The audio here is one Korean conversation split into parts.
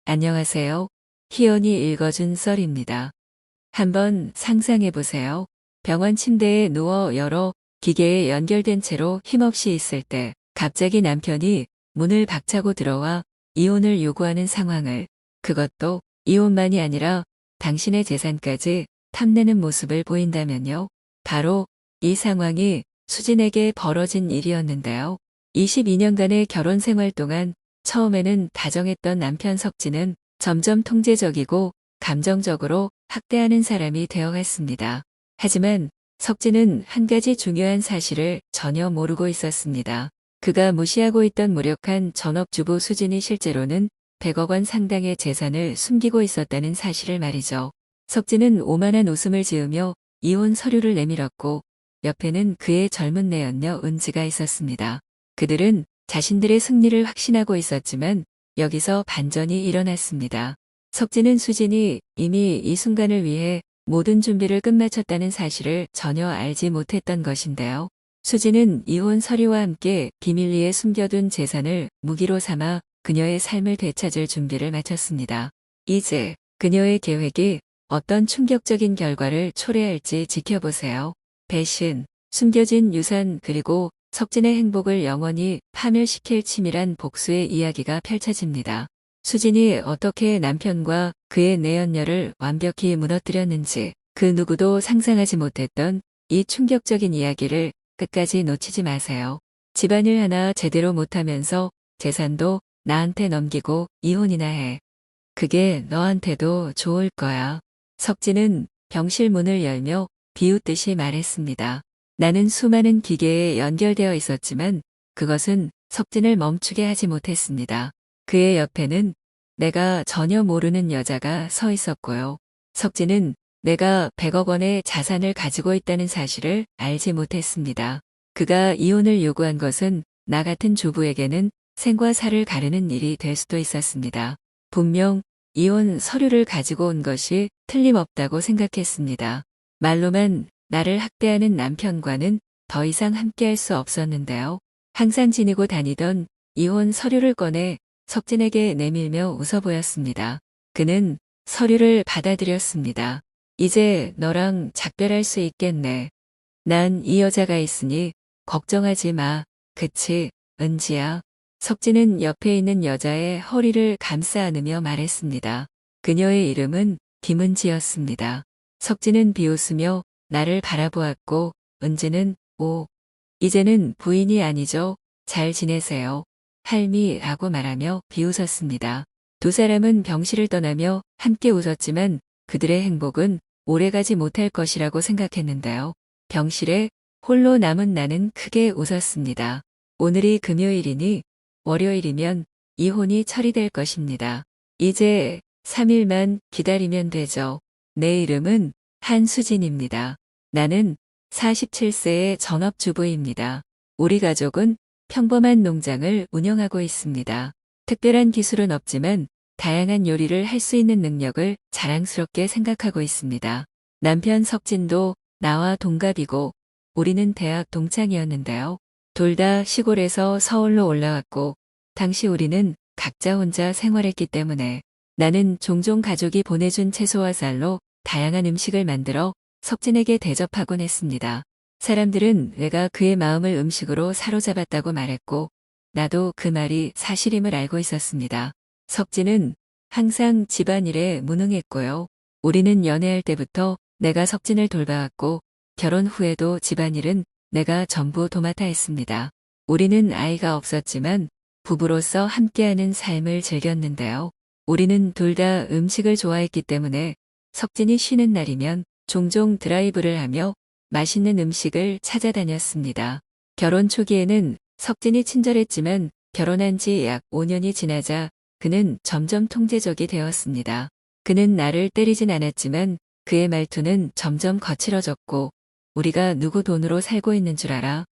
안녕하세요. 희연이 읽어준 썰입니다. 한번 상상해보세요. 병원 침대에 누워 여러 기계에 연결된 채로 힘없이 있을 때 갑자기 남편이 문을 박차고 들어와 이혼을 요구하는 상황을, 그것도 이혼만이 아니라 당신의 재산까지 탐내는 모습을 보인다면요. 바로 이 상황이 수진에게 벌어진 일이었는데요. 22년간의 결혼 생활 동안 처음에는 다정했던 남편 석진은 점점 통제적이고 감정적으로 학대하는 사람이 되어갔습니다. 하지만 석진은 한 가지 중요한 사실을 전혀 모르고 있었습니다. 그가 무시하고 있던 무력한 전업주부 수진이 실제로는 100억 원 상당의 재산을 숨기고 있었다는 사실을 말이죠. 석진은 오만한 웃음을 지으며 이혼 서류를 내밀었고 옆에는 그의 젊은 내연녀 은지가 있었습니다. 그들은 자신들의 승리를 확신하고 있었지만 여기서 반전이 일어났습니다. 석진은 수진이 이미 이 순간을 위해 모든 준비를 끝마쳤다는 사실을 전혀 알지 못했던 것인데요. 수진은 이혼 서류와 함께 비밀리에 숨겨둔 재산을 무기로 삼아 그녀의 삶을 되찾을 준비를 마쳤습니다. 이제 그녀의 계획이 어떤 충격적인 결과를 초래할지 지켜보세요. 배신, 숨겨진 유산, 그리고 석진의 행복을 영원히 파멸시킬 치밀한 복수의 이야기가 펼쳐집니다. 수진이 어떻게 남편과 그의 내연녀를 완벽히 무너뜨렸는지, 그 누구도 상상하지 못했던 이 충격적인 이야기를 끝까지 놓치지 마세요. 집안일 하나 제대로 못하면서 재산도 나한테 넘기고 이혼이나 해. 그게 너한테도 좋을 거야. 석진은 병실 문을 열며 비웃듯이 말했습니다. 나는 수많은 기계에 연결되어 있었지만 그것은 석진을 멈추게 하지 못했습니다. 그의 옆에는 내가 전혀 모르는 여자가 서 있었고요. 석진은 내가 100억 원의 자산을 가지고 있다는 사실을 알지 못했습니다. 그가 이혼을 요구한 것은 나 같은 주부에게는 생과 사를 가르는 일이 될 수도 있었습니다. 분명 이혼 서류를 가지고 온 것이 틀림없다고 생각했습니다. 말로만 나를 학대하는 남편과는 더 이상 함께할 수 없었는데요. 항상 지니고 다니던 이혼 서류를 꺼내 석진에게 내밀며 웃어 보였습니다. 그는 서류를 받아들였습니다. 이제 너랑 작별할 수 있겠네. 난 이 여자가 있으니 걱정하지 마. 그치, 은지야. 석진은 옆에 있는 여자의 허리를 감싸 안으며 말했습니다. 그녀의 이름은 김은지였습니다. 석진은 비웃으며 나를 바라보았고 은지는 이제는 부인이 아니죠. 잘 지내세요. 할미라고 말하며 비웃었습니다. 두 사람은 병실을 떠나며 함께 웃었지만 그들의 행복은 오래가지 못할 것이라고 생각했는데요. 병실에 홀로 남은 나는 크게 웃었습니다. 오늘이 금요일이니 월요일이면 이혼이 처리될 것입니다. 이제 3일만 기다리면 되죠. 내 이름은 한수진입니다. 나는 47세의 전업주부입니다. 우리 가족은 평범한 농장을 운영하고 있습니다. 특별한 기술은 없지만 다양한 요리를 할 수 있는 능력을 자랑스럽게 생각하고 있습니다. 남편 석진도 나와 동갑이고 우리는 대학 동창이었는데요. 둘 다 시골에서 서울로 올라왔고 당시 우리는 각자 혼자 생활했기 때문에 나는 종종 가족이 보내준 채소와 쌀로 다양한 음식을 만들어 석진에게 대접하곤 했습니다. 사람들은 내가 그의 마음을 음식으로 사로잡았다고 말했고 나도 그 말이 사실임을 알고 있었습니다. 석진은 항상 집안일에 무능했고요. 우리는 연애할 때부터 내가 석진을 돌봐왔고 결혼 후에도 집안일은 내가 전부 도맡아 했습니다. 우리는 아이가 없었지만 부부로서 함께하는 삶을 즐겼는데요. 우리는 둘 다 음식을 좋아했기 때문에 석진이 쉬는 날이면 종종 드라이브를 하며 맛있는 음식을 찾아다녔습니다. 결혼 초기에는 석진이 친절했지만 결혼한 지 약 5년이 지나자 그는 점점 통제적이 되었습니다. 그는 나를 때리진 않았지만 그의 말투는 점점 거칠어졌고 우리가 누구 돈으로 살고 있는 줄 알아?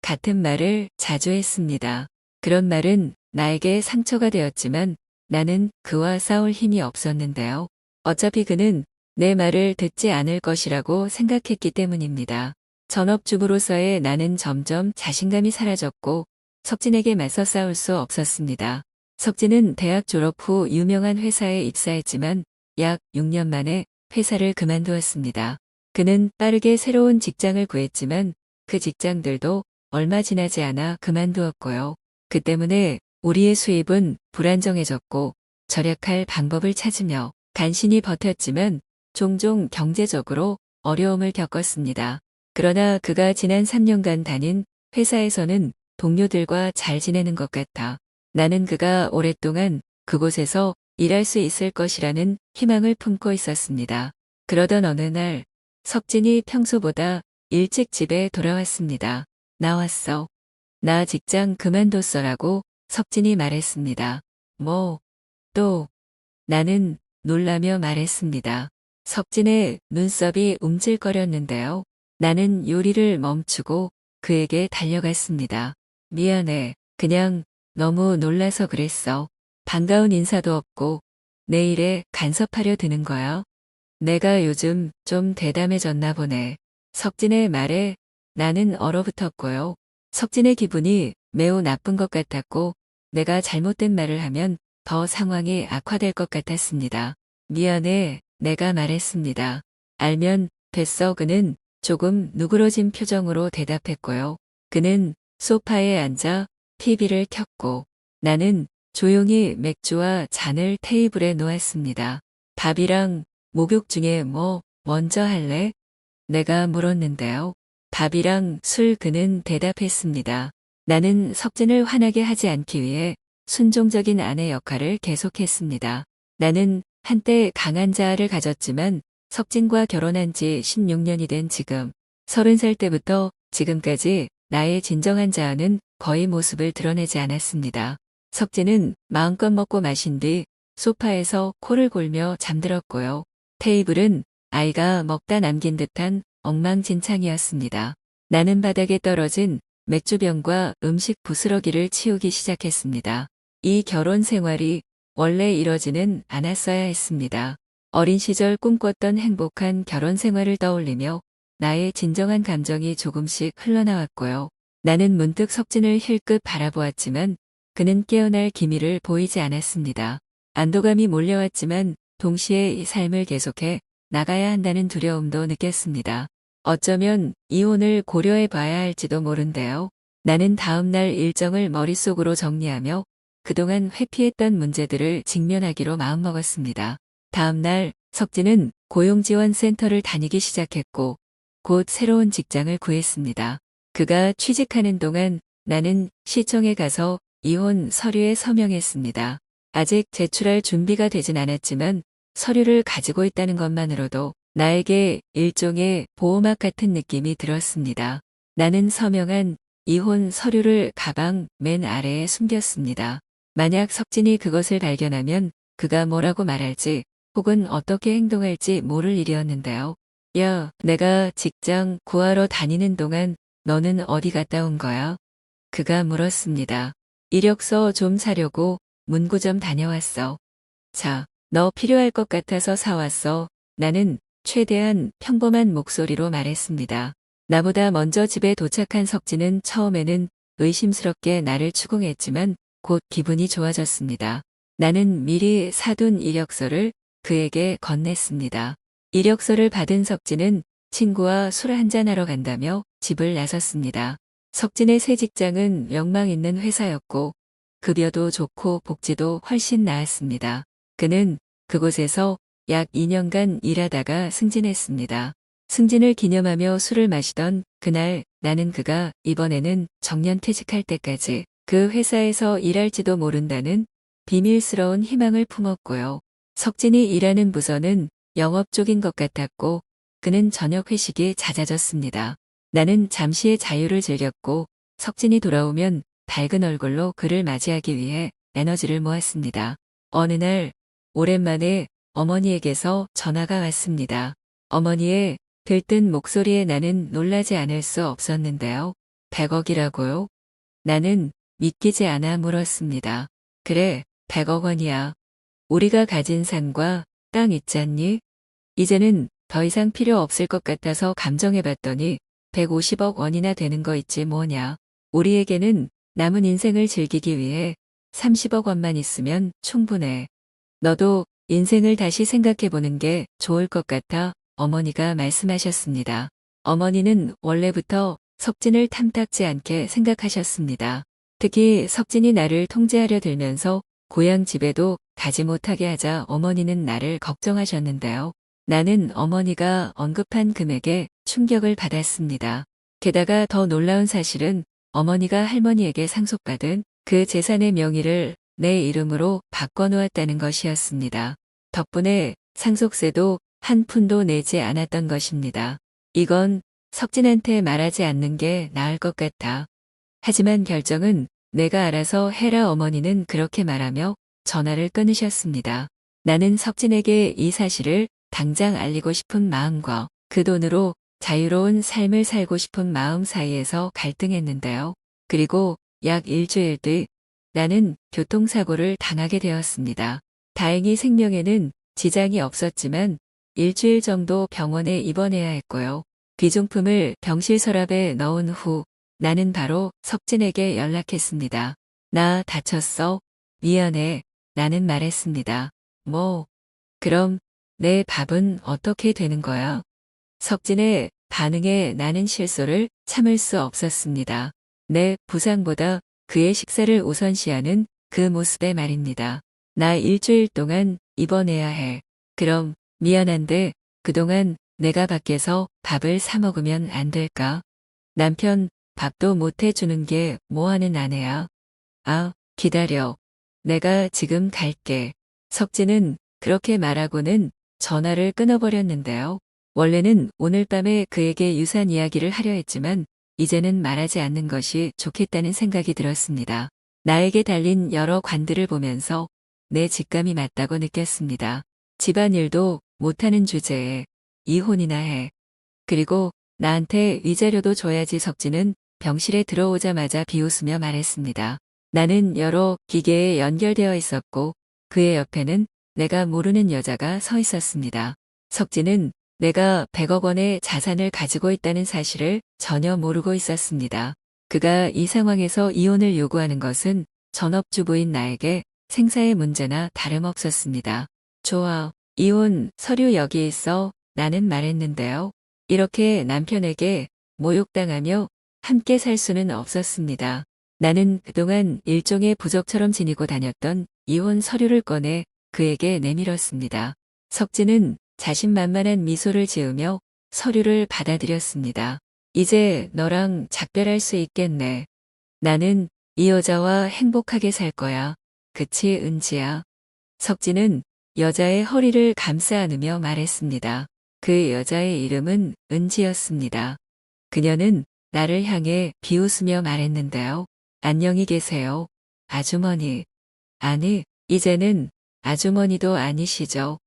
같은 말을 자주 했습니다. 그런 말은 나에게 상처가 되었지만 나는 그와 싸울 힘이 없었는데요. 어차피 그는 내 말을 듣지 않을 것이라고 생각했기 때문입니다. 전업주부로서의 나는 점점 자신감이 사라졌고 석진에게 맞서 싸울 수 없었습니다. 석진은 대학 졸업 후 유명한 회사에 입사했지만 약 6년 만에 회사를 그만두었습니다. 그는 빠르게 새로운 직장을 구했지만 그 직장들도 얼마 지나지 않아 그만두었고요. 그 때문에 우리의 수입은 불안정해졌고 절약할 방법을 찾으며 간신히 버텼지만 종종 경제적으로 어려움을 겪었습니다. 그러나 그가 지난 3년간 다닌 회사에서는 동료들과 잘 지내는 것 같아 나는 그가 오랫동안 그곳에서 일할 수 있을 것이라는 희망을 품고 있었습니다. 그러던 어느 날 석진이 평소보다 일찍 집에 돌아왔습니다. 나왔어. 나 직장 그만뒀어라고 석진이 말했습니다. 뭐, 또, 나는 놀라며 말했습니다. 석진의 눈썹이 움찔거렸는데요. 나는 요리를 멈추고 그에게 달려갔습니다. 미안해. 그냥 너무 놀라서 그랬어. 반가운 인사도 없고 내 일에 간섭하려 드는 거야. 내가 요즘 좀 대담해졌나 보네. 석진의 말에 나는 얼어붙었고요. 석진의 기분이 매우 나쁜 것 같았고 내가 잘못된 말을 하면 더 상황이 악화될 것 같았습니다. 미안해, 내가 말했습니다. 알면 됐어. 그는 조금 누그러진 표정으로 대답했고요. 그는 소파에 앉아 TV를 켰고 나는 조용히 맥주와 잔을 테이블에 놓았습니다. 밥이랑 목욕 중에 뭐 먼저 할래? 내가 물었는데요. 밥이랑 술. 그는 대답했습니다. 나는 석진을 화나게 하지 않기 위해 순종적인 아내 역할을 계속했습니다. 나는 한때 강한 자아를 가졌지만 석진과 결혼한 지 16년이 된 지금 30살 때부터 지금까지 나의 진정한 자아는 거의 모습을 드러내지 않았습니다. 석진은 마음껏 먹고 마신 뒤 소파에서 코를 골며 잠들었고요. 테이블은 아이가 먹다 남긴 듯한 엉망진창이었습니다. 나는 바닥에 떨어진 맥주병과 음식 부스러기를 치우기 시작했습니다. 이 결혼 생활이 원래 이러지는 않았어야 했습니다. 어린 시절 꿈꿨던 행복한 결혼 생활을 떠올리며 나의 진정한 감정이 조금씩 흘러나왔고요. 나는 문득 석진을 힐끗 바라보았지만 그는 깨어날 기미를 보이지 않았습니다. 안도감이 몰려왔지만 동시에 이 삶을 계속해 나가야 한다는 두려움도 느꼈습니다. 어쩌면 이혼을 고려해 봐야 할지도 모른대요. 나는 다음 날 일정을 머릿속으로 정리하며 그동안 회피했던 문제들을 직면하기로 마음먹었습니다. 다음 날 석진은 고용지원센터를 다니기 시작했고 곧 새로운 직장을 구했습니다. 그가 취직하는 동안 나는 시청에 가서 이혼 서류에 서명했습니다. 아직 제출할 준비가 되진 않았지만 서류를 가지고 있다는 것만으로도 나에게 일종의 보호막 같은 느낌이 들었습니다. 나는 서명한 이혼 서류를 가방 맨 아래에 숨겼습니다. 만약 석진이 그것을 발견하면 그가 뭐라고 말할지 혹은 어떻게 행동할지 모를 일이었는데요. 야, 내가 직장 구하러 다니는 동안 너는 어디 갔다 온 거야? 그가 물었습니다. 이력서 좀 사려고 문구점 다녀왔어. 자, 너 필요할 것 같아서 사왔어. 나는 최대한 평범한 목소리로 말했습니다. 나보다 먼저 집에 도착한 석진은 처음에는 의심스럽게 나를 추궁했지만 곧 기분이 좋아졌습니다. 나는 미리 사둔 이력서를 그에게 건넸습니다. 이력서를 받은 석진은 친구와 술 한잔하러 간다며 집을 나섰습니다. 석진의 새 직장은 명망 있는 회사였고 급여도 좋고 복지도 훨씬 나았습니다. 그는 그곳에서 약 2년간 일하다가 승진했습니다. 승진을 기념하며 술을 마시던 그날 나는 그가 이번에는 정년퇴직할 때까지 그 회사에서 일할지도 모른다는 비밀스러운 희망을 품었고요. 석진이 일하는 부서는 영업 쪽인 것 같았고 그는 저녁 회식이 잦아졌습니다. 나는 잠시의 자유를 즐겼고 석진이 돌아오면 밝은 얼굴로 그를 맞이하기 위해 에너지를 모았습니다. 어느 날 오랜만에 어머니에게서 전화가 왔습니다. 어머니의 들뜬 목소리에 나는 놀라지 않을 수 없었는데요. 100억이라고요? 나는 믿기지 않아 물었습니다. 그래, 100억 원이야. 우리가 가진 산과 땅 있잖니? 이제는 더 이상 필요 없을 것 같아서 감정해봤더니 150억 원이나 되는 거 있지 뭐냐. 우리에게는 남은 인생을 즐기기 위해 30억 원만 있으면 충분해. 너도 인생을 다시 생각해보는 게 좋을 것 같아 어머니가 말씀하셨습니다. 어머니는 원래부터 석진을 탐탁지 않게 생각하셨습니다. 특히 석진이 나를 통제하려 들면서 고향 집에도 가지 못하게 하자 어머니는 나를 걱정하셨는데요. 나는 어머니가 언급한 금액에 충격을 받았습니다. 게다가 더 놀라운 사실은 어머니가 할머니에게 상속받은 그 재산의 명의를 내 이름으로 바꿔놓았다는 것이었습니다. 덕분에 상속세도 한 푼도 내지 않았던 것입니다. 이건 석진한테 말하지 않는 게 나을 것 같아. 하지만 결정은 내가 알아서 해라. 어머니는 그렇게 말하며 전화를 끊으셨습니다. 나는 석진에게 이 사실을 당장 알리고 싶은 마음과 그 돈으로 자유로운 삶을 살고 싶은 마음 사이에서 갈등했는데요. 그리고 약 일주일 뒤 나는 교통사고를 당하게 되었습니다. 다행히 생명에는 지장이 없었지만 일주일 정도 병원에 입원해야 했고요. 귀중품을 병실 서랍에 넣은 후 나는 바로 석진에게 연락했습니다. 나 다쳤어. 미안해. 나는 말했습니다. 뭐, 그럼 내 밥은 어떻게 되는 거야? 석진의 반응에 나는 실소를 참을 수 없었습니다. 내 부상보다 그의 식사를 우선시하는 그 모습에 말입니다. 나 일주일 동안 입원해야 해. 그럼 미안한데 그동안 내가 밖에서 밥을 사 먹으면 안 될까? 남편 밥도 못 해주는 게 뭐하는 아내야. 아, 기다려. 내가 지금 갈게. 석진은 그렇게 말하고는 전화를 끊어버렸는데요. 원래는 오늘 밤에 그에게 유산 이야기를 하려 했지만 이제는 말하지 않는 것이 좋겠다는 생각이 들었습니다. 나에게 달린 여러 관들을 보면서 내 직감이 맞다고 느꼈습니다. 집안일도 못하는 주제에 이혼이나 해. 그리고 나한테 위자료도 줘야지. 석진은 병실에 들어오자마자 비웃으며 말했습니다. 나는 여러 기계에 연결되어 있었고 그의 옆에는 내가 모르는 여자가 서 있었습니다. 석진은 내가 100억 원의 자산을 가지고 있다는 사실을 전혀 모르고 있었습니다. 그가 이 상황에서 이혼을 요구하는 것은 전업주부인 나에게 생사의 문제나 다름없었습니다. 좋아, 이혼 서류 여기 있어. 나는 말했는데요. 이렇게 남편에게 모욕당하며 함께 살 수는 없었습니다. 나는 그동안 일종의 부적처럼 지니고 다녔던 이혼 서류를 꺼내 그에게 내밀었습니다. 석진은 자신만만한 미소를 지으며 서류를 받아들였습니다. 이제 너랑 작별할 수 있겠네. 나는 이 여자와 행복하게 살 거야. 그치, 은지야. 석진은 여자의 허리를 감싸 안으며 말했습니다. 그 여자의 이름은 은지였습니다. 그녀는 나를 향해 비웃으며 말했는데요. 안녕히 계세요. 아주머니. 아니, 이제는 아주머니도 아니시죠.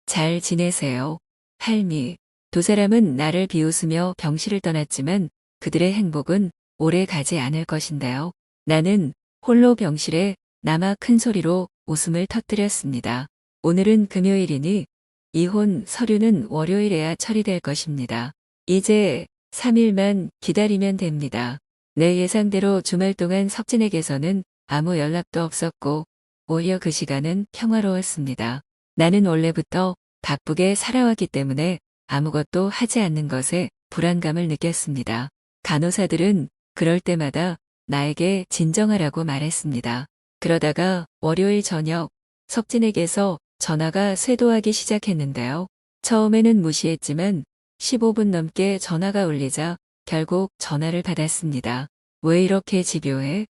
잘 지내세요. 할미. 두 사람은 나를 비웃으며 병실을 떠났지만 그들의 행복은 오래 가지 않을 것인데요. 나는 홀로 병실에 남아 큰 소리로 웃음을 터뜨렸습니다. 오늘은 금요일이니 이혼 서류는 월요일에야 처리될 것입니다. 이제 3일만 기다리면 됩니다. 내 예상대로 주말 동안 석진에게서는 아무 연락도 없었고 오히려 그 시간은 평화로웠습니다. 나는 원래부터 바쁘게 살아왔기 때문에 아무것도 하지 않는 것에 불안감을 느꼈습니다. 간호사들은 그럴 때마다 나에게 진정하라고 말했습니다. 그러다가 월요일 저녁 석진에게서 전화가 쇄도하기 시작했는데요. 처음에는 무시했지만 15분 넘게 전화가 울리자 결국 전화를 받았습니다. 왜 이렇게 집요해?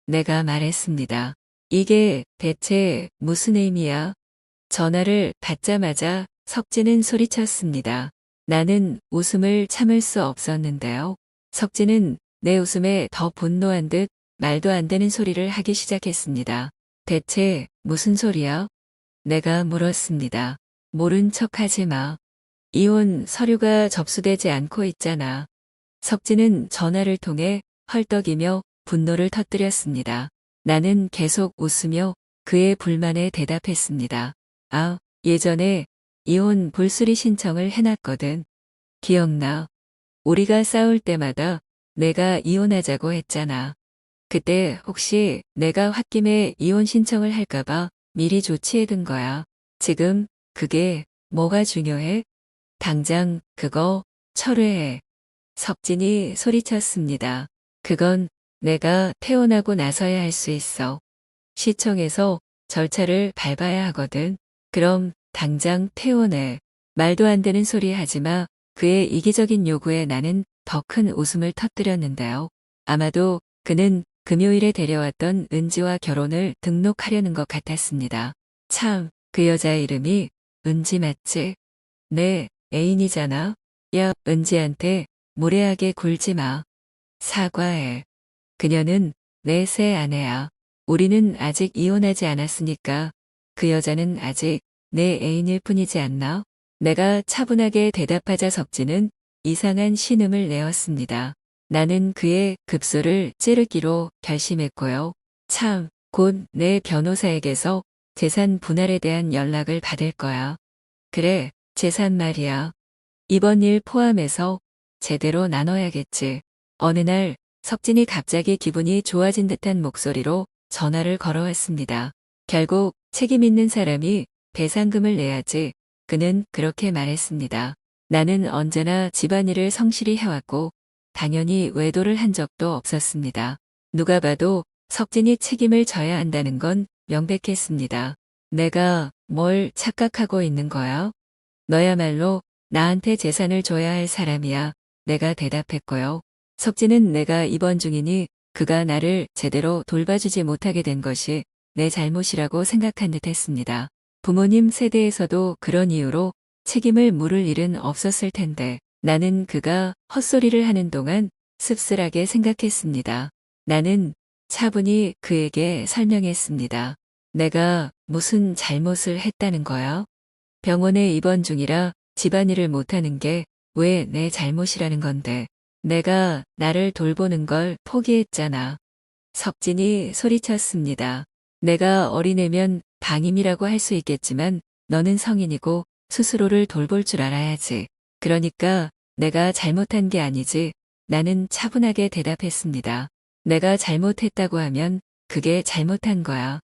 내가 말했습니다. 이게 대체 무슨 의미야? 전화를 받자마자 석진은 소리쳤습니다. 나는 웃음을 참을 수 없었는데요. 석진은 내 웃음에 더 분노한 듯 말도 안 되는 소리를 하기 시작했습니다. 대체 무슨 소리야? 내가 물었습니다. 모른 척하지 마. 이혼 서류가 접수되지 않고 있잖아. 석진은 전화를 통해 헐떡이며 분노를 터뜨렸습니다. 나는 계속 웃으며 그의 불만에 대답했습니다. 아, 예전에 이혼 불수리 신청을 해놨거든. 기억나. 우리가 싸울 때마다 내가 이혼하자고 했잖아. 그때 혹시 내가 홧김에 이혼 신청을 할까봐 미리 조치해둔 거야. 지금 그게 뭐가 중요해? 당장 그거 철회해. 석진이 소리쳤습니다. 그건 내가 퇴원하고 나서야 할 수 있어. 시청에서 절차를 밟아야 하거든. 그럼 당장 퇴원해. 말도 안 되는 소리 하지 마. 그의 이기적인 요구에 나는 더 큰 웃음을 터뜨렸는데요. 아마도 그는 금요일에 데려왔던 은지와 결혼을 등록하려는 것 같았습니다. 참, 그 여자 이름이 은지 맞지? 내 애인이잖아. 야, 은지한테 무례하게 굴지 마. 사과해. 그녀는 내 새 아내야. 우리는 아직 이혼하지 않았으니까 그 여자는 아직 내 애인일 뿐이지 않나? 내가 차분하게 대답하자 석진은 이상한 신음을 내었습니다. 나는 그의 급소를 찌르기로 결심했고요. 참, 곧 내 변호사에게서 재산 분할에 대한 연락을 받을 거야. 그래, 재산 말이야. 이번 일 포함해서 제대로 나눠야겠지. 어느 날 석진이 갑자기 기분이 좋아진 듯한 목소리로 전화를 걸어왔습니다. 결국 책임 있는 사람이 배상금을 내야지. 그는 그렇게 말했습니다. 나는 언제나 집안일을 성실히 해왔고 당연히 외도를 한 적도 없었습니다. 누가 봐도 석진이 책임을 져야 한다는 건 명백했습니다. 내가 뭘 착각하고 있는 거야? 너야말로 나한테 재산을 줘야 할 사람이야. 내가 대답했고요. 석진은 내가 입원 중이니 그가 나를 제대로 돌봐주지 못하게 된 것이 내 잘못이라고 생각한 듯 했습니다. 부모님 세대에서도 그런 이유로 책임을 물을 일은 없었을 텐데 나는 그가 헛소리를 하는 동안 씁쓸하게 생각했습니다. 나는 차분히 그에게 설명했습니다. 내가 무슨 잘못을 했다는 거야? 병원에 입원 중이라 집안일을 못하는 게 왜 내 잘못이라는 건데 내가 나를 돌보는 걸 포기했잖아. 석진이 소리쳤습니다. 내가 어린애면 방임이라고 할 수 있겠지만 너는 성인이고 스스로를 돌볼 줄 알아야지. 그러니까 내가 잘못한 게 아니지. 나는 차분하게 대답했습니다. 내가 잘못했다고 하면 그게 잘못한 거야.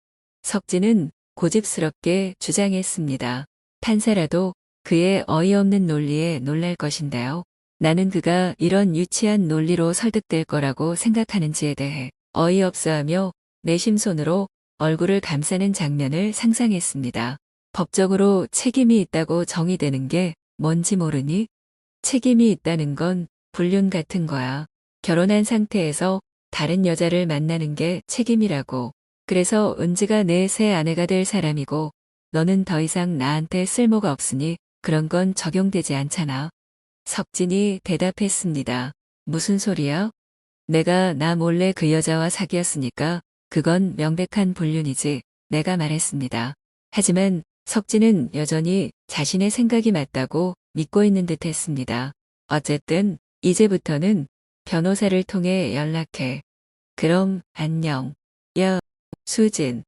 석진은 고집스럽게 주장했습니다. 판사라도 그의 어이없는 논리에 놀랄 것인데요. 나는 그가 이런 유치한 논리로 설득될 거라고 생각하는지에 대해 어이없어하며 내심손으로 얼굴을 감싸는 장면을 상상했습니다. 법적으로 책임이 있다고 정의되는 게 뭔지 모르니? 책임이 있다는 건 불륜 같은 거야. 결혼한 상태에서 다른 여자를 만나는 게 책임이라고. 그래서 은지가 내 새 아내가 될 사람이고 너는 더 이상 나한테 쓸모가 없으니 그런 건 적용되지 않잖아. 석진이 대답했습니다. 무슨 소리야? 내가 나 몰래 그 여자와 사귀었으니까 그건 명백한 불륜이지. 내가 말했습니다. 하지만 석진은 여전히 자신의 생각이 맞다고 믿고 있는 듯 했습니다. 어쨌든 이제부터는 변호사를 통해 연락해. 그럼 안녕. 야, 수진.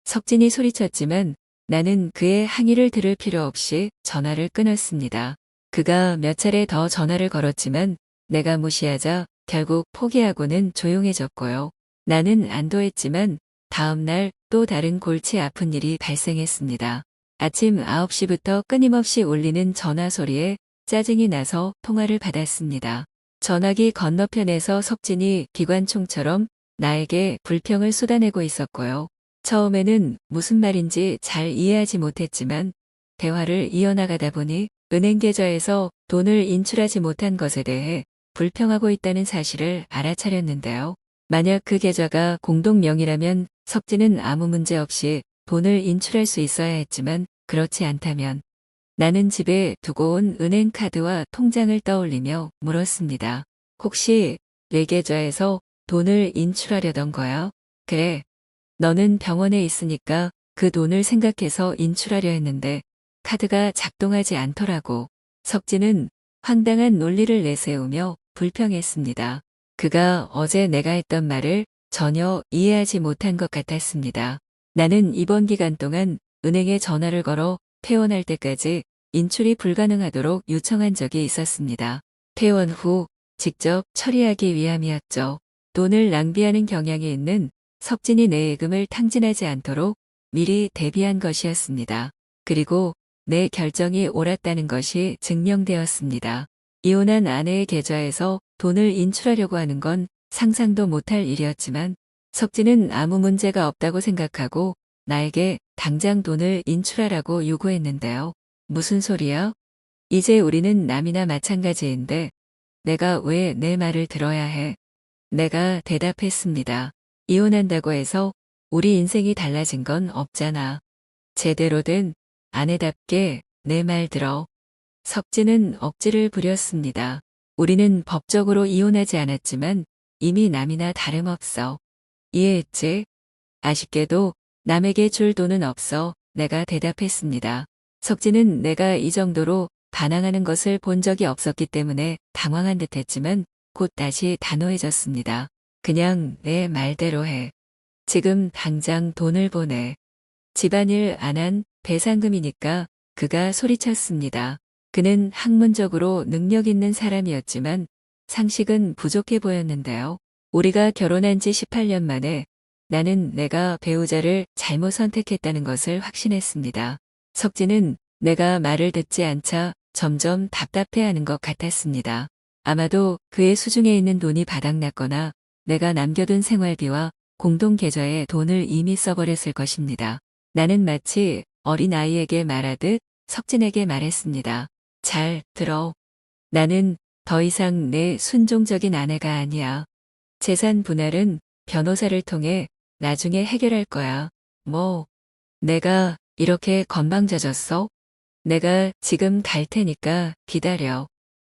석진이 소리쳤지만 나는 그의 항의를 들을 필요 없이 전화를 끊었습니다. 그가 몇 차례 더 전화를 걸었지만 내가 무시하자 결국 포기하고는 조용해졌고요. 나는 안도했지만 다음 날 또 다른 골치 아픈 일이 발생했습니다. 아침 9시부터 끊임없이 울리는 전화 소리에 짜증이 나서 통화를 받았습니다. 전화기 건너편에서 석진이 기관총처럼 나에게 불평을 쏟아내고 있었고요. 처음에는 무슨 말인지 잘 이해하지 못했지만 대화를 이어나가다 보니 은행 계좌에서 돈을 인출하지 못한 것에 대해 불평하고 있다는 사실을 알아차렸는데요. 만약 그 계좌가 공동 명의라면 석진은 아무 문제 없이 돈을 인출할 수 있어야 했지만 그렇지 않다면 나는 집에 두고 온 은행 카드와 통장을 떠올리며 물었습니다. 혹시 내 계좌에서 돈을 인출하려던 거야? 그래. 너는 병원에 있으니까 그 돈을 생각해서 인출하려 했는데 카드가 작동하지 않더라고. 석진은 황당한 논리를 내세우며 불평했습니다. 그가 어제 내가 했던 말을 전혀 이해하지 못한 것 같았습니다. 나는 이번 기간 동안 은행에 전화를 걸어 퇴원할 때까지 인출이 불가능하도록 요청한 적이 있었습니다. 퇴원 후 직접 처리하기 위함이었죠. 돈을 낭비하는 경향이 있는 석진이 내 예금을 탕진하지 않도록 미리 대비한 것이었습니다. 그리고 내 결정이 옳았다는 것이 증명되었습니다. 이혼한 아내의 계좌에서 돈을 인출하려고 하는 건 상상도 못할 일이었지만 석진은 아무 문제가 없다고 생각하고 나에게 당장 돈을 인출하라고 요구했는데요. 무슨 소리야? 이제 우리는 남이나 마찬가지인데 내가 왜 내 말을 들어야 해? 내가 대답했습니다. 이혼한다고 해서 우리 인생이 달라진 건 없잖아. 제대로 된 아내답게 내 말 들어. 석진은 억지를 부렸습니다. 우리는 법적으로 이혼하지 않았지만 이미 남이나 다름없어. 이해했지? 아쉽게도 남에게 줄 돈은 없어. 내가 대답했습니다. 석진은 내가 이 정도로 반항하는 것을 본 적이 없었기 때문에 당황한 듯했지만 곧 다시 단호해졌습니다. 그냥 내 말대로 해. 지금 당장 돈을 보내. 집안일 안 한 배상금이니까 그가 소리쳤습니다. 그는 학문적으로 능력 있는 사람이었지만 상식은 부족해 보였는데요. 우리가 결혼한 지 18년 만에 나는 내가 배우자를 잘못 선택했다는 것을 확신했습니다. 석진은 내가 말을 듣지 않자 점점 답답해하는 것 같았습니다. 아마도 그의 수중에 있는 돈이 바닥났거나 내가 남겨둔 생활비와 공동계좌에 돈을 이미 써버렸을 것입니다. 나는 마치 어린아이에게 말하듯 석진에게 말했습니다. 잘 들어. 나는 더 이상 내 순종적인 아내가 아니야. 재산 분할은 변호사를 통해 나중에 해결할 거야. 뭐, 내가 이렇게 건방져졌어? 내가 지금 갈 테니까 기다려.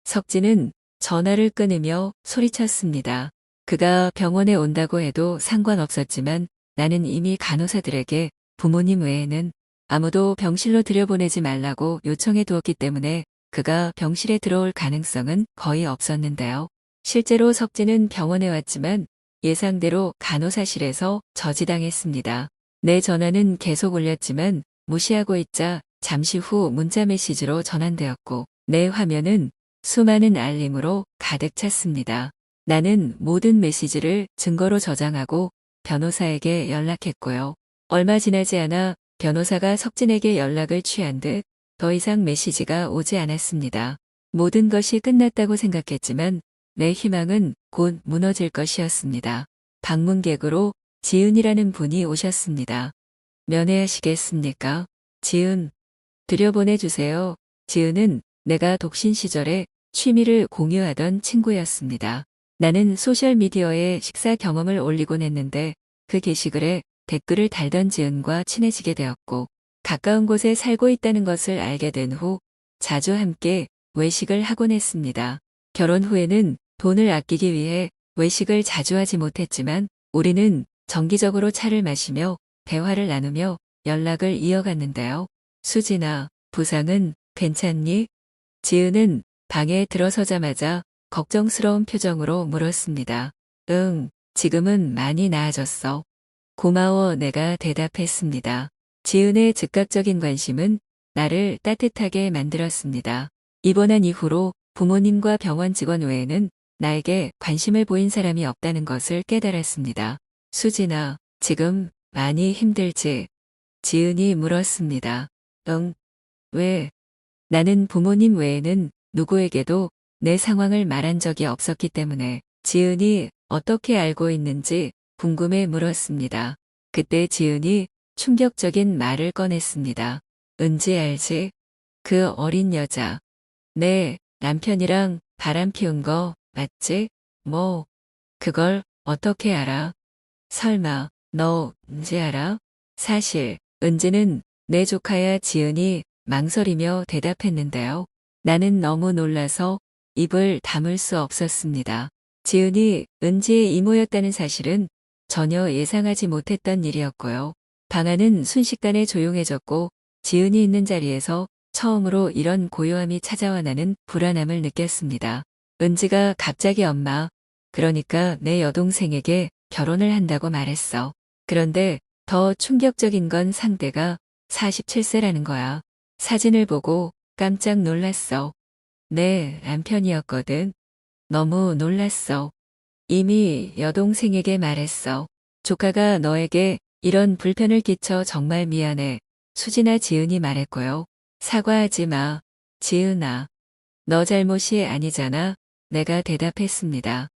석진은 전화를 끊으며 소리쳤습니다. 그가 병원에 온다고 해도 상관없었지만 나는 이미 간호사들에게 부모님 외에는 아무도 병실로 들여보내지 말라고 요청해 두었기 때문에 그가 병실에 들어올 가능성은 거의 없었는데요. 실제로 석진은 병원에 왔지만 예상대로 간호사실에서 저지당했습니다. 내 전화는 계속 울렸지만 무시하고 있자 잠시 후 문자 메시지로 전환되었고 내 화면은 수많은 알림으로 가득 찼습니다. 나는 모든 메시지를 증거로 저장하고 변호사에게 연락했고요. 얼마 지나지 않아 변호사가 석진에게 연락을 취한 듯 더 이상 메시지가 오지 않았습니다. 모든 것이 끝났다고 생각했지만 내 희망은 곧 무너질 것이었습니다. 방문객으로 지은이라는 분이 오셨습니다. 면회하시겠습니까? 지은, 들여보내주세요. 지은은 내가 독신 시절에 취미를 공유하던 친구였습니다. 나는 소셜미디어에 식사 경험을 올리곤 했는데 그 게시글에 댓글을 달던 지은과 친해지게 되었고 가까운 곳에 살고 있다는 것을 알게 된 후 자주 함께 외식을 하곤 했습니다. 결혼 후에는 돈을 아끼기 위해 외식을 자주 하지 못했지만 우리는 정기적으로 차를 마시며 대화를 나누며 연락을 이어갔는데요. 수진아, 부상은 괜찮니? 지은은 방에 들어서자마자 걱정스러운 표정으로 물었습니다. 응, 지금은 많이 나아졌어. 고마워, 내가 대답했습니다. 지은의 즉각적인 관심은 나를 따뜻하게 만들었습니다. 입원한 이후로 부모님과 병원 직원 외에는 나에게 관심을 보인 사람이 없다는 것을 깨달았습니다. 수진아, 지금 많이 힘들지? 지은이 물었습니다. 응, 왜? 나는 부모님 외에는 누구에게도 내 상황을 말한 적이 없었기 때문에 지은이 어떻게 알고 있는지 궁금해 물었습니다. 그때 지은이 충격적인 말을 꺼냈습니다. 은지 알지? 그 어린 여자. 내 남편이랑 바람 피운 거 맞지? 뭐, 그걸 어떻게 알아? 설마 너 은지 알아? 사실 은지는 내 조카야. 지은이 망설이며 대답했는데요. 나는 너무 놀라서 입을 다물 수 없었습니다. 지은이 은지의 이모였다는 사실은 전혀 예상하지 못했던 일이었고요. 방 안은 순식간에 조용해졌고 지은이 있는 자리에서 처음으로 이런 고요함이 찾아와 나는 불안함을 느꼈습니다. 은지가 갑자기 엄마, 그러니까 내 여동생에게 결혼을 한다고 말했어. 그런데 더 충격적인 건 상대가 47세라는 거야. 사진을 보고 깜짝 놀랐어. 내 남편이었거든. 너무 놀랐어. 이미 여동생에게 말했어. 조카가 너에게 이런 불편을 끼쳐 정말 미안해. 수진아 지은이 말했고요. 사과하지 마. 지은아. 너 잘못이 아니잖아. 내가 대답했습니다.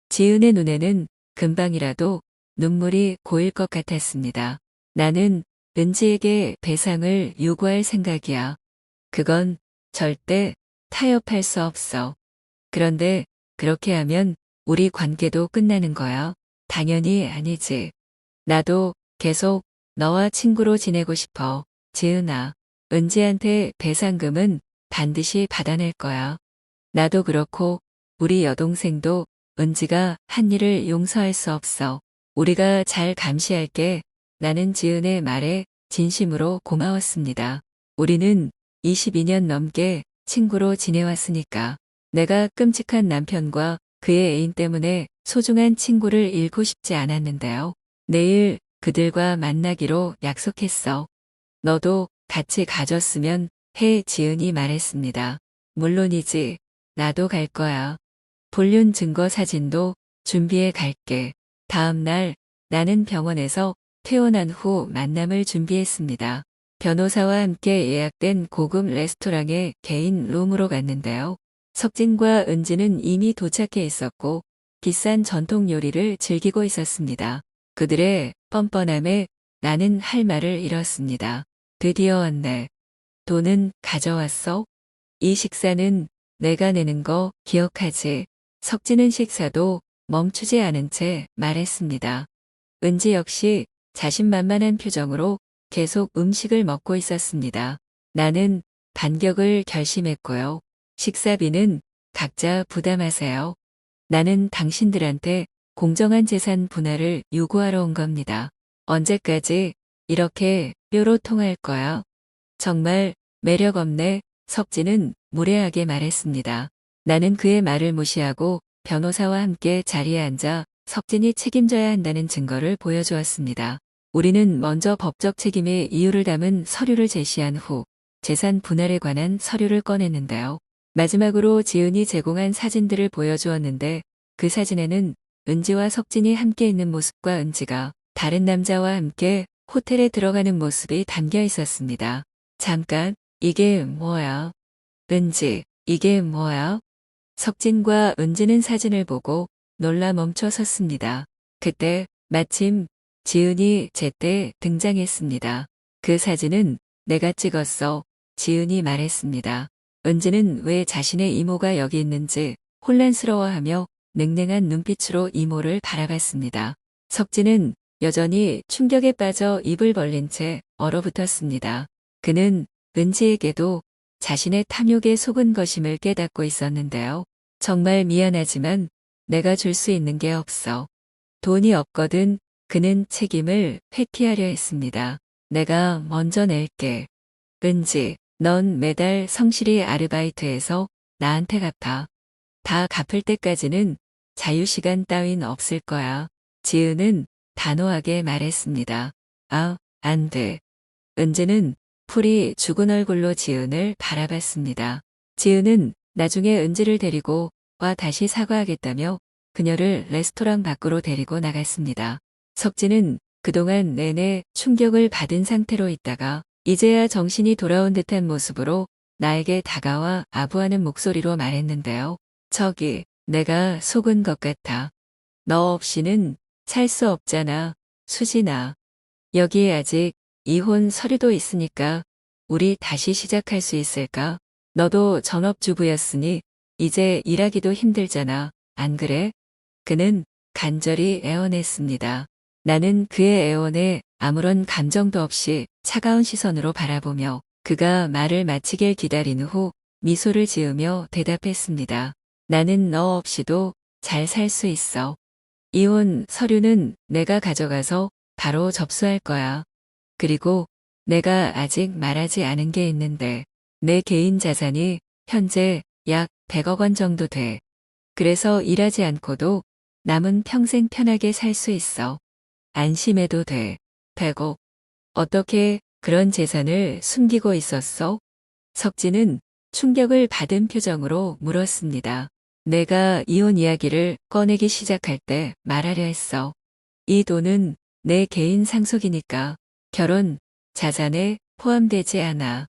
지은의 눈에는 금방이라도 눈물이 고일 것 같았습니다. 나는 은지에게 배상을 요구할 생각이야. 그건 절대 타협할 수 없어. 그런데 그렇게 하면 우리 관계도 끝나는 거야. 당연히 아니지. 나도 계속 너와 친구로 지내고 싶어. 지은아. 은지한테 배상금은 반드시 받아낼 거야. 나도 그렇고 우리 여동생도 은지가 한 일을 용서할 수 없어. 우리가 잘 감시할게. 나는 지은의 말에 진심으로 고마웠습니다. 우리는 22년 넘게 친구로 지내왔으니까. 내가 끔찍한 남편과 그의 애인 때문에 소중한 친구를 잃고 싶지 않았는데요. 내일 그들과 만나기로 약속했어. 너도 같이 가줬으면 해. 지은이 말했습니다. 물론이지. 나도 갈 거야. 불륜 증거 사진도 준비해 갈게. 다음 날 나는 병원에서 퇴원한 후 만남을 준비했습니다. 변호사와 함께 예약된 고급 레스토랑의 개인 룸으로 갔는데요. 석진과 은지는 이미 도착해 있었고 비싼 전통 요리를 즐기고 있었습니다. 그들의 뻔뻔함에 나는 할 말을 잃었습니다. 드디어 왔네. 돈은 가져왔어? 이 식사는 내가 내는 거 기억하지? 석진은 식사도 멈추지 않은 채 말했습니다. 은지 역시 자신만만한 표정으로 계속 음식을 먹고 있었습니다. 나는 반격을 결심했고요. 식사비는 각자 부담하세요. 나는 당신들한테 공정한 재산 분할을 요구하러 온 겁니다. 언제까지 이렇게 뾰로 통할 거야? 정말 매력 없네. 석진은 무례하게 말했습니다. 나는 그의 말을 무시하고 변호사와 함께 자리에 앉아 석진이 책임져야 한다는 증거를 보여주었습니다. 우리는 먼저 법적 책임의 이유를 담은 서류를 제시한 후 재산 분할에 관한 서류를 꺼냈는데요. 마지막으로 지은이 제공한 사진들을 보여주었는데 그 사진에는 은지와 석진이 함께 있는 모습과 은지가 다른 남자와 함께 호텔에 들어가는 모습이 담겨 있었습니다. 잠깐, 이게 뭐야? 은지, 이게 뭐야? 석진과 은지는 사진을 보고 놀라 멈춰 섰습니다. 그때 마침 지은이 제때 등장했습니다. 그 사진은 내가 찍었어. 지은이 말했습니다. 은지는 왜 자신의 이모가 여기 있는지 혼란스러워하며 냉랭한 눈빛으로 이모를 바라봤습니다. 석진은 여전히 충격에 빠져 입을 벌린 채 얼어붙었습니다. 그는 은지에게도 자신의 탐욕에 속은 것임을 깨닫고 있었는데요. 정말 미안하지만 내가 줄 수 있는 게 없어. 돈이 없거든. 그는 책임을 회피하려 했습니다. 내가 먼저 낼게. 은지, 넌 매달 성실히 아르바이트해서 나한테 갚아. 다 갚을 때까지는 자유시간 따윈 없을 거야. 지은은 단호하게 말했습니다. 아, 안 돼. 은지는 풀이 죽은 얼굴로 지은을 바라봤습니다. 지은은 나중에 은지를 데리고 와 다시 사과하겠다며 그녀를 레스토랑 밖으로 데리고 나갔습니다. 석진은 그동안 내내 충격을 받은 상태로 있다가 이제야 정신이 돌아온 듯한 모습으로 나에게 다가와 아부하는 목소리로 말했는데요. 저기, 내가 속은 것 같아. 너 없이는 살 수 없잖아, 수진아. 여기에 아직 이혼 서류도 있으니까 우리 다시 시작할 수 있을까? 너도 전업주부였으니 이제 일하기도 힘들잖아. 안 그래? 그는 간절히 애원했습니다. 나는 그의 애원에 아무런 감정도 없이 차가운 시선으로 바라보며 그가 말을 마치길 기다린 후 미소를 지으며 대답했습니다. 나는 너 없이도 잘 살 수 있어. 이혼 서류는 내가 가져가서 바로 접수할 거야. 그리고 내가 아직 말하지 않은 게 있는데 내 개인 자산이 현재 약 100억 원 정도 돼. 그래서 일하지 않고도 남은 평생 편하게 살 수 있어. 안심해도 돼. 100억. 어떻게 그런 재산을 숨기고 있었어? 석진은 충격을 받은 표정으로 물었습니다. 내가 이혼 이야기를 꺼내기 시작할 때 말하려 했어. 이 돈은 내 개인 상속이니까 결혼 자산에 포함되지 않아.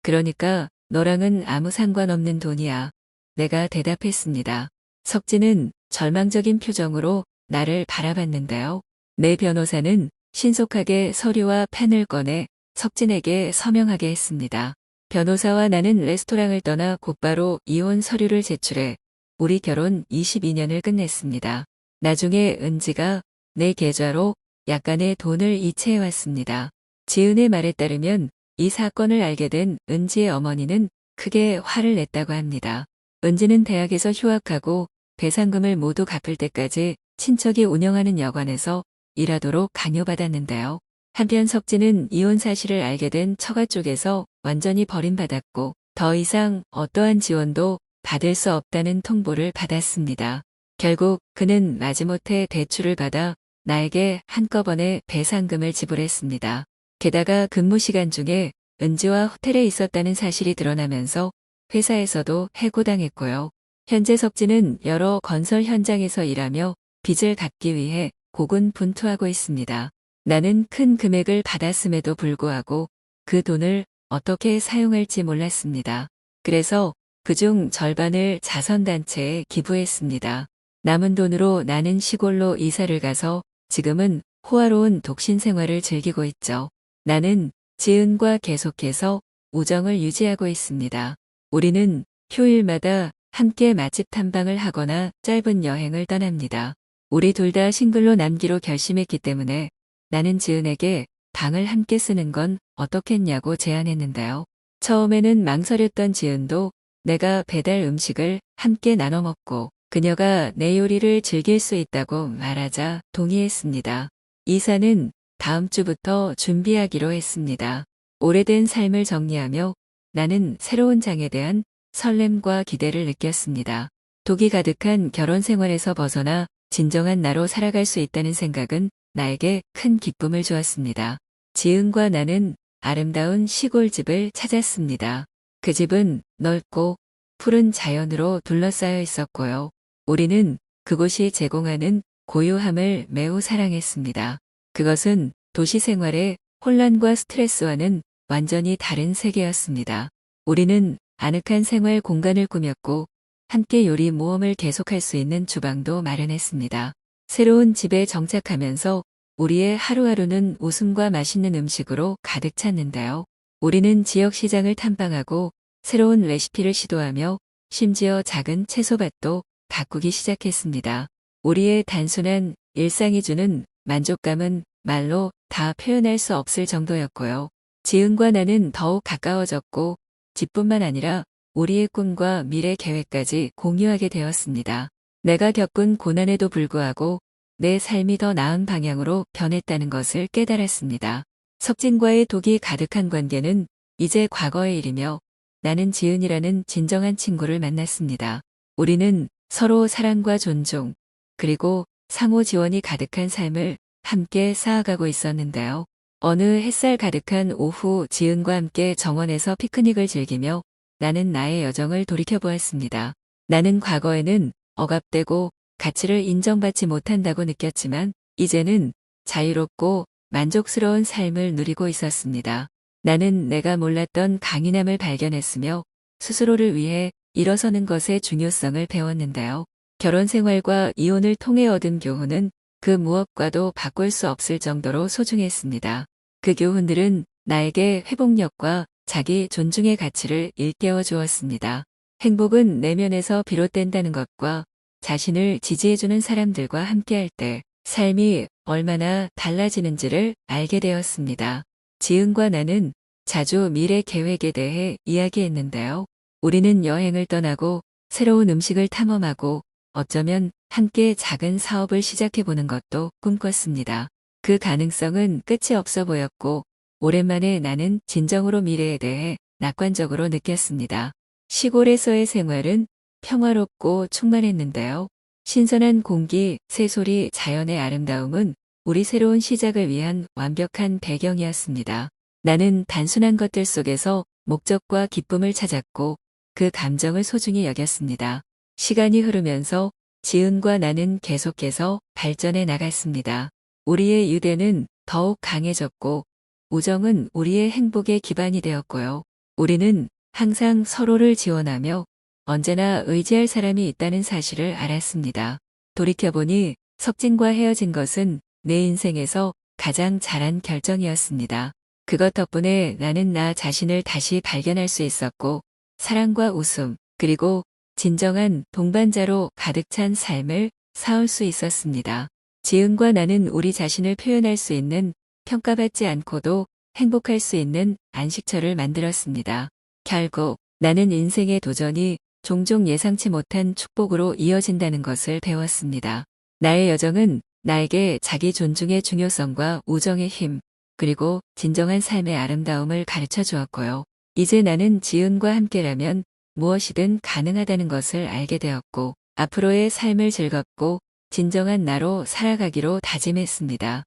그러니까 너랑은 아무 상관없는 돈이야. 내가 대답했습니다. 석진은 절망적인 표정으로 나를 바라봤는데요. 내 변호사는 신속하게 서류와 펜을 꺼내 석진에게 서명하게 했습니다. 변호사와 나는 레스토랑을 떠나 곧바로 이혼 서류를 제출해 우리 결혼 22년을 끝냈습니다. 나중에 은지가 내 계좌로 약간의 돈을 이체해 왔습니다. 지은의 말에 따르면 이 사건을 알게 된 은지의 어머니는 크게 화를 냈다고 합니다. 은지는 대학에서 휴학하고 배상금을 모두 갚을 때까지 친척이 운영하는 여관에서 일하도록 강요받았는데요. 한편 석진은 이혼 사실을 알게 된 처가 쪽에서 완전히 버림받았고 더 이상 어떠한 지원도 받을 수 없다는 통보를 받았습니다. 결국 그는 마지못해 대출을 받아 나에게 한꺼번에 배상금을 지불했습니다. 게다가 근무 시간 중에 은지와 호텔에 있었다는 사실이 드러나면서 회사에서도 해고당했고요. 현재 석진은 여러 건설 현장에서 일하며 빚을 갚기 위해 고군분투하고 있습니다. 나는 큰 금액을 받았음에도 불구하고 그 돈을 어떻게 사용할지 몰랐습니다. 그래서 그중 절반을 자선단체에 기부했습니다. 남은 돈으로 나는 시골로 이사를 가서 지금은 호화로운 독신 생활을 즐기고 있죠. 나는 지은과 계속해서 우정을 유지하고 있습니다. 우리는 휴일마다 함께 맛집 탐방을 하거나 짧은 여행을 떠납니다. 우리 둘 다 싱글로 남기로 결심했기 때문에 나는 지은에게 방을 함께 쓰는 건 어떻겠냐고 제안했는데요. 처음에는 망설였던 지은도 내가 배달 음식을 함께 나눠 먹고 그녀가 내 요리를 즐길 수 있다고 말하자 동의했습니다. 이사는 다음 주부터 준비하기로 했습니다. 오래된 삶을 정리하며 나는 새로운 장에 대한 설렘과 기대를 느꼈습니다. 독이 가득한 결혼 생활에서 벗어나 진정한 나로 살아갈 수 있다는 생각은 나에게 큰 기쁨을 주었습니다. 지은과 나는 아름다운 시골집을 찾았습니다. 그 집은 넓고 푸른 자연으로 둘러싸여 있었고요. 우리는 그곳이 제공하는 고요함을 매우 사랑했습니다. 그것은 도시 생활의 혼란과 스트레스와는 완전히 다른 세계였습니다. 우리는 아늑한 생활 공간을 꾸몄고 함께 요리 모험을 계속할 수 있는 주방도 마련했습니다. 새로운 집에 정착하면서 우리의 하루하루는 웃음과 맛있는 음식으로 가득 찼는데요. 우리는 지역 시장을 탐방하고 새로운 레시피를 시도하며 심지어 작은 채소밭도 가꾸기 시작했습니다. 우리의 단순한 일상이 주는 만족감은 말로 다 표현할 수 없을 정도였고요. 지은과 나는 더욱 가까워졌고 집뿐만 아니라 우리의 꿈과 미래 계획까지 공유하게 되었습니다. 내가 겪은 고난에도 불구하고 내 삶이 더 나은 방향으로 변했다는 것을 깨달았습니다. 석진과의 독이 가득한 관계는 이제 과거의 일이며 나는 지은이라는 진정한 친구를 만났습니다. 우리는 서로 사랑과 존중, 그리고 상호 지원이 가득한 삶을 함께 쌓아가고 있었는데요. 어느 햇살 가득한 오후 지은과 함께 정원에서 피크닉을 즐기며 나는 나의 여정을 돌이켜보았습니다. 나는 과거에는 억압되고 가치를 인정받지 못한다고 느꼈지만 이제는 자유롭고 만족스러운 삶을 누리고 있었습니다. 나는 내가 몰랐던 강인함을 발견했으며 스스로를 위해 일어서는 것의 중요성을 배웠는데요. 결혼 생활과 이혼을 통해 얻은 교훈은 그 무엇과도 바꿀 수 없을 정도로 소중했습니다. 그 교훈들은 나에게 회복력과 자기 존중의 가치를 일깨워 주었습니다. 행복은 내면에서 비롯된다는 것과 자신을 지지해주는 사람들과 함께할 때 삶이 얼마나 달라지는지를 알게 되었습니다. 지은과 나는 자주 미래 계획에 대해 이야기했는데요. 우리는 여행을 떠나고 새로운 음식을 탐험하고 어쩌면 함께 작은 사업을 시작해보는 것도 꿈꿨습니다. 그 가능성은 끝이 없어 보였고 오랜만에 나는 진정으로 미래에 대해 낙관적으로 느꼈습니다. 시골에서의 생활은 평화롭고 충만했는데요. 신선한 공기, 새소리, 자연의 아름다움은 우리 새로운 시작을 위한 완벽한 배경이었습니다. 나는 단순한 것들 속에서 목적과 기쁨을 찾았고 그 감정을 소중히 여겼습니다. 시간이 흐르면서 지은과 나는 계속해서 발전해 나갔습니다. 우리의 유대는 더욱 강해졌고 우정은 우리의 행복의 기반이 되었고요. 우리는 항상 서로를 지원하며 언제나 의지할 사람이 있다는 사실을 알았습니다. 돌이켜보니 석진과 헤어진 것은 내 인생에서 가장 잘한 결정이었습니다. 그것 덕분에 나는 나 자신을 다시 발견할 수 있었고 사랑과 웃음 그리고 진정한 동반자로 가득 찬 삶을 사올 수 있었습니다. 지은과 나는 우리 자신을 표현할 수 있는 평가받지 않고도 행복할 수 있는 안식처를 만들었습니다. 결국 나는 인생의 도전이 종종 예상치 못한 축복으로 이어진다는 것을 배웠습니다. 나의 여정은 나에게 자기 존중의 중요성과 우정의 힘, 그리고 진정한 삶의 아름다움을 가르쳐 주었고요. 이제 나는 지은과 함께라면 무엇이든 가능하다는 것을 알게 되었고, 앞으로의 삶을 즐겁고 진정한 나로 살아가기로 다짐했습니다.